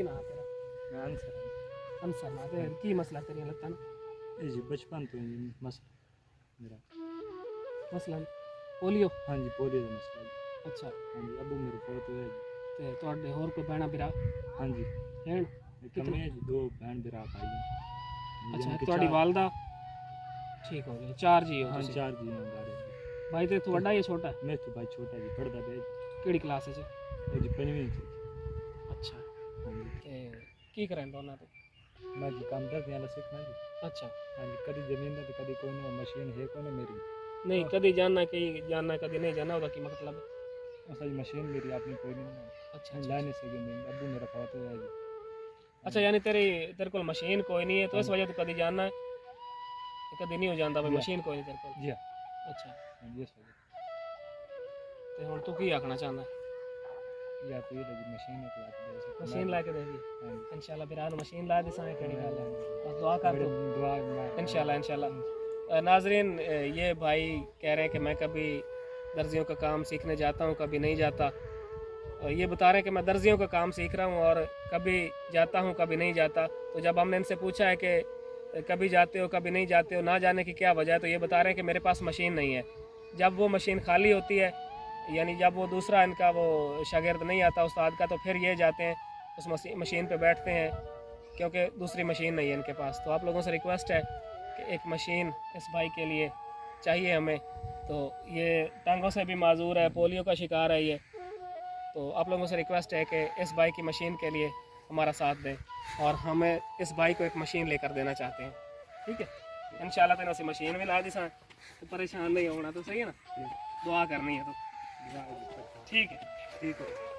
की ना तेरा? अंसर ना ते की मसला तेरी लगता ना? जी बचपन तो जी मसला मेरा। मसलन पोलियो। हाँ जी पोलियो का मसला जी। अच्छा हाँ जी अबू मेरे पोत है जी। ते ਤੁਹਾਡੇ ਹੋਰ ਕੋਈ ਭੈਣਾ ਭਰਾ हाँ जी हैं? कमे है जी 2 बहन भरा भाई हैं। अच्छा यानी कि ਤੁਹਾਡੀ चार- ਵਾਲਦਾ ठीक हो गए, 4 जी हो हाँ ਤੁਸੀਂ। 4 जी हैं घर है। भाई ते तू ਵੱਡਾ ਜਾਂ ਛੋਟਾ? मैं तो भाई छोटा जी पढ़ता है जी। ਕਿਹੜੀ ਕਲਾਸ ਵਿੱਚ? वो जी 5वीं जी। अच्छा हाँ जी ਤੇ ਕੀ ਕਰਨ ਦੋਨਾਂ ਤੇ? मैं जी काम करते हैं सीखना जी। अच्छा हाँ जी कभी जमीन है तो कभी कोई नहीं मशीन है कोई नहीं मेरी। नहीं कभी जानना कहीं जानना कभी नहीं जानना ਉਹਦਾ ਕੀ मतलब है? ऐसा जी मशीन मेरी अपनी कोई नहीं है। अच्छा ला नहीं सके नहीं अबू मेरा खाता है जी। अच्छा यानी तेरे को मशीन कोई नहीं है तो इस वजह तो कभी जानना है कभी नहीं हो जानता भाई जी। मशीन कोई नहीं तेरे को। जी हाँ अच्छा हाँ जी इस वजह ਤੇ ਹੁਣ ਤੂੰ ਕੀ ਆਖਣਾ ਚਾਹੁੰਦਾ? या तो ये जी मशीन है तो आप दे सकते मशीन ला के देगी हाँ जी इंशाल्लाह बिरान मशीन ला दे साए केड़ी गल है बस दुआ कर बड़ी दो दुआ इंशाल्लाह इंशाल्लाह। नाजरीन ये भाई कह रहे हैं कि मैं कभी दर्जियों का काम सीखने जाता हूँ कभी नहीं जाता। ये बता रहे हैं कि मैं दर्जियों का काम सीख रहा हूँ और कभी जाता हूँ कभी नहीं जाता। तो जब हमने इनसे पूछा है कि कभी जाते हो कभी नहीं जाते हो ना जाने की क्या वजह है, तो ये बता रहे हैं कि मेरे पास मशीन नहीं है। जब वो मशीन खाली होती है यानी जब वो दूसरा इनका वो शागिर्द नहीं आता उस्ताद का तो फिर ये जाते हैं उस मशीन पे बैठते हैं क्योंकि दूसरी मशीन नहीं है इनके पास। तो आप लोगों से रिक्वेस्ट है कि एक मशीन इस भाई के लिए चाहिए हमें। तो ये टांगों से भी माजूर है पोलियो का शिकार है ये। तो आप लोगों से रिक्वेस्ट है कि इस भाई की मशीन के लिए हमारा साथ दें और हमें इस भाई को एक मशीन लेकर देना चाहते हैं। ठीक है इंशाल्लाह तेने उसे मशीन में ला दी सा तो परेशान नहीं होना। तो सही है ना दुआ करनी है तो ठीक है।